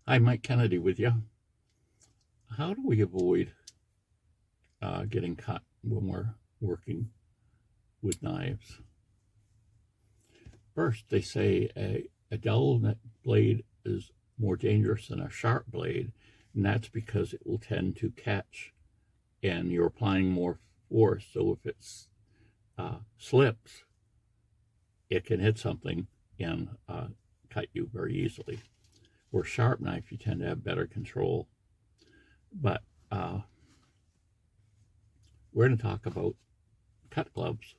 Hi, Mike Kennedy with you. How do we avoid getting cut when we're working with knives? First, they say a dull blade is more dangerous than a sharp blade, and that's because it will tend to catch and you're applying more force. So if it slips, it can hit something and cut you very easily. Where sharp knife, you tend to have better control. But we're going to talk about cut gloves.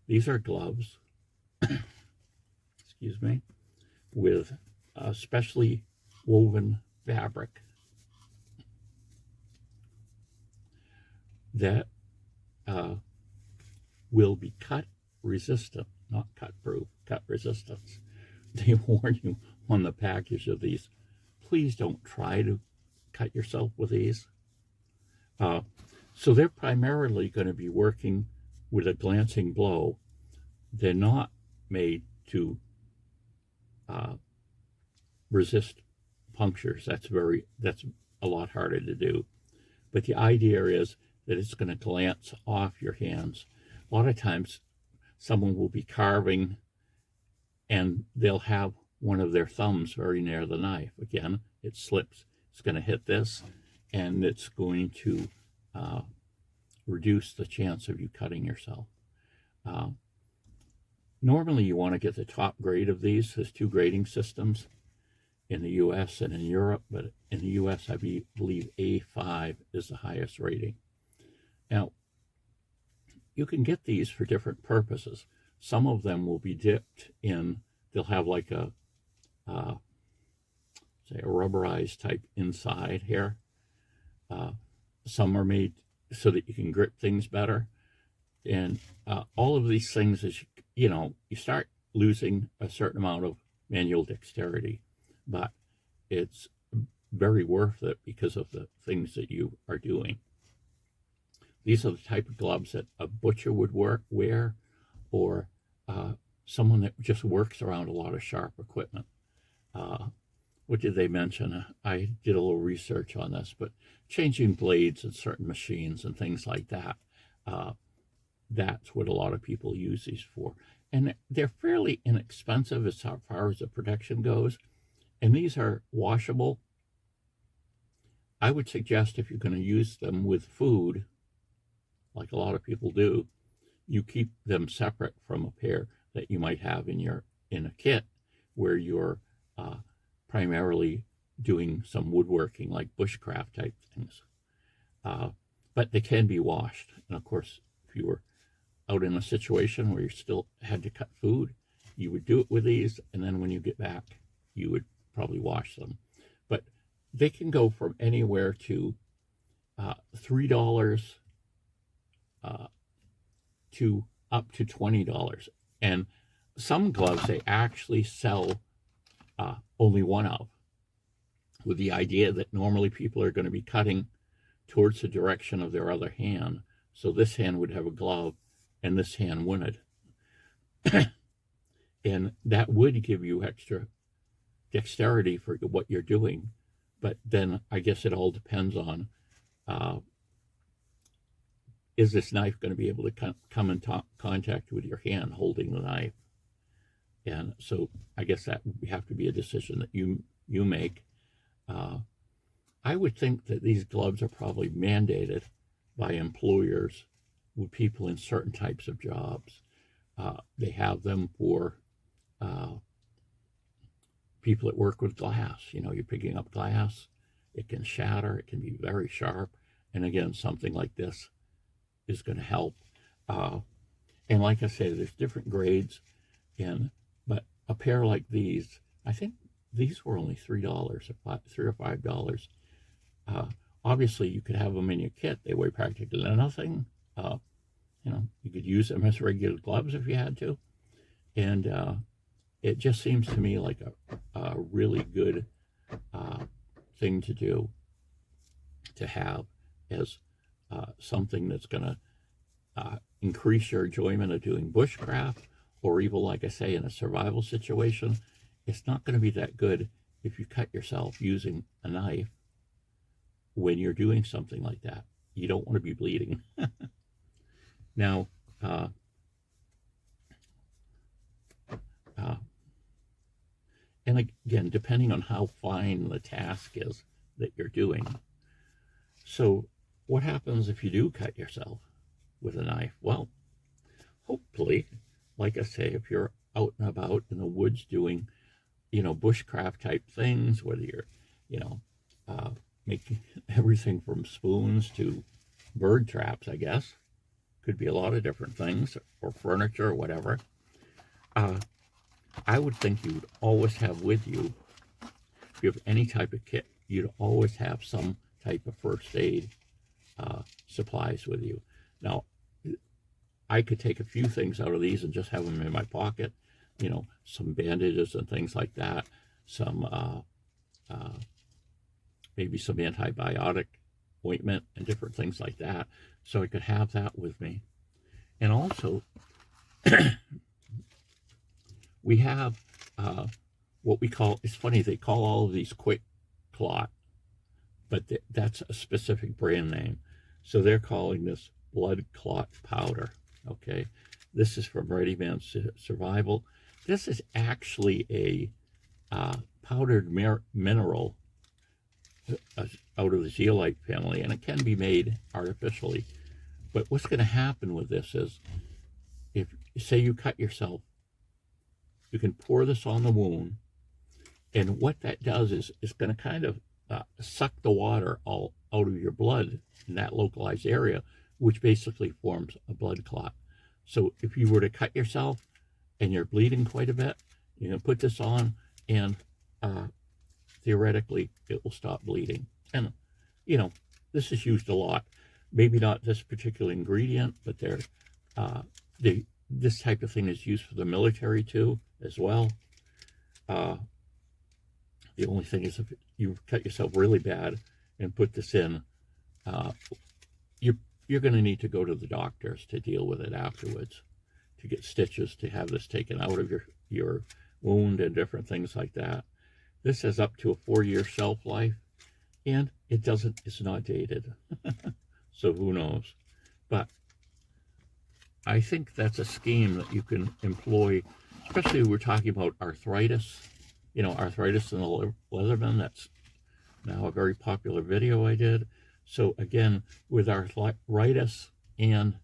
These are gloves, excuse me, with specially woven fabric that will be cut resistant, not cut proof, cut resistance. They warn you on the package of these, please don't try to cut yourself with these. So they're primarily going to be working with a glancing blow. They're not made to resist punctures. That's a lot harder to do. But the idea is that it's going to glance off your hands. A lot of times someone will be carving and they'll have one of their thumbs very near the knife. Again, it slips. It's going to hit this, and it's going to reduce the chance of you cutting yourself. Normally, you want to get the top grade of these. There's two grading systems in the U.S. and in Europe, but in the U.S., I believe A5 is the highest rating. Now, you can get these for different purposes. Some of them will be dipped in, they'll have like a say a rubberized type inside here. Some are made so that you can grip things better. And all of these things, as you start losing a certain amount of manual dexterity, but it's very worth it because of the things that you are doing. These are the type of gloves that a butcher would wear, or someone that just works around a lot of sharp equipment. What did they mention? I did a little research on this, but changing blades in certain machines and things like that, that's what a lot of people use these for. And they're fairly inexpensive as far as the protection goes. And these are washable. I would suggest if you're going to use them with food, like a lot of people do, you keep them separate from a pair that you might have in a kit where you're primarily doing some woodworking, like bushcraft type things. But they can be washed. And of course, if you were out in a situation where you still had to cut food, you would do it with these, and then when you get back, you would probably wash them. But they can go from anywhere to $3 to up to $20. And some gloves they actually sell only one of, with the idea that normally people are going to be cutting towards the direction of their other hand. So this hand would have a glove and this hand wouldn't. And that would give you extra dexterity for what you're doing. But then I guess it all depends on, is this knife going to be able to come in contact with your hand holding the knife? And so I guess that would have to be a decision that you make. I would think that these gloves are probably mandated by employers with people in certain types of jobs. They have them for people that work with glass. You're picking up glass, it can shatter, it can be very sharp. And again, something like this is going to help. And like I said, there's different grades, but a pair like these, I think these were only $3 or $5. Obviously, you could have them in your kit. They weigh practically nothing. You could use them as regular gloves if you had to. And it just seems to me like a really good thing to do, to have as something that's going to increase your enjoyment of doing bushcraft, or even, like I say, in a survival situation. It's not going to be that good if you cut yourself using a knife when you're doing something like that. You don't want to be bleeding. Now, and again, depending on how fine the task is that you're doing. So what happens if you do cut yourself with a knife? Well, hopefully, like I say, if you're out and about in the woods doing, bushcraft type things, whether you're, making everything from spoons to bird traps, I guess, could be a lot of different things, or furniture or whatever. I would think you would always have with you, if you have any type of kit, you'd always have some type of first aid supplies with you. Now, I could take a few things out of these and just have them in my pocket, some bandages and things like that, some maybe some antibiotic ointment and different things like that, so I could have that with me. And also, we have what we call, it's funny, they call all of these quick clot, but that's a specific brand name. So they're calling this blood clot powder, okay? This is from Ready Man Survival. This is actually a powdered mineral out of the zeolite family, and it can be made artificially. But what's going to happen with this is, if, say you cut yourself, you can pour this on the wound, and what that does is it's going to kind of suck the water all out of your blood in that localized area, which basically forms a blood clot. So if you were to cut yourself and you're bleeding quite a bit, you can put this on, and theoretically it will stop bleeding. And this is used a lot. Maybe not this particular ingredient, but this type of thing is used for the military too, as well. The only thing is, if you cut yourself really bad and put this in, you're going to need to go to the doctors to deal with it afterwards, to get stitches, to have this taken out of your wound and different things like that. This has up to a 4-year shelf life, and it's not dated. So who knows? But I think that's a scheme that you can employ, especially when we're talking about arthritis. Arthritis in the Leatherman, that's now a very popular video I did. So again, with arthritis and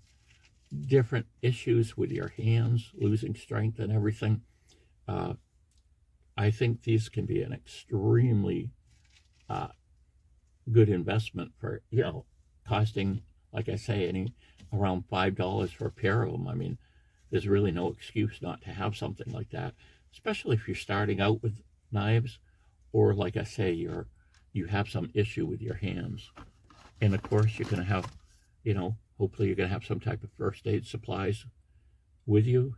different issues with your hands, losing strength and everything, I think these can be an extremely good investment for, costing, like I say, around $5 for a pair of them. I mean, there's really no excuse not to have something like that, especially if you're starting out with knives, or like I say, you have some issue with your hands. And of course, you're going to have, hopefully you're going to have some type of first aid supplies with you.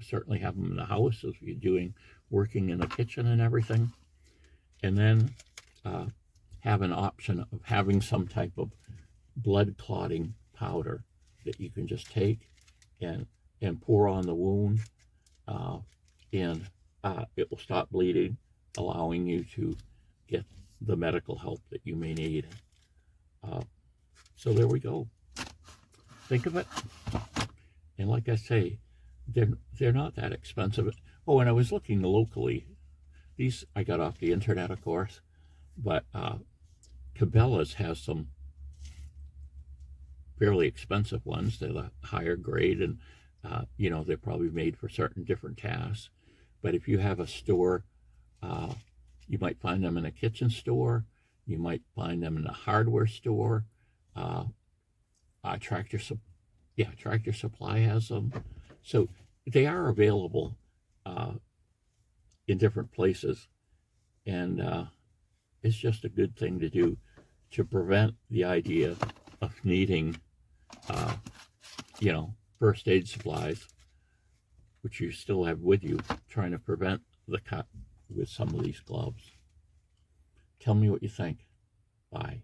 Certainly have them in the house if you're working in the kitchen and everything. And then have an option of having some type of blood clotting powder that you can just take and pour on the wound, and it will stop bleeding, allowing you to get the medical help that you may need. So there we go. Think of it. And like I say, they're not that expensive. Oh, and I was looking locally. These I got off the internet, of course, but Cabela's has some fairly expensive ones. They're the higher grade, and they're probably made for certain different tasks. But if you have a store, you might find them in a kitchen store. You might find them in a hardware store. Tractor Supply has them. So they are available in different places, and it's just a good thing to do to prevent the idea of needing, first aid supplies, which you still have with you, trying to prevent the cut with some of these gloves. Tell me what you think. Bye.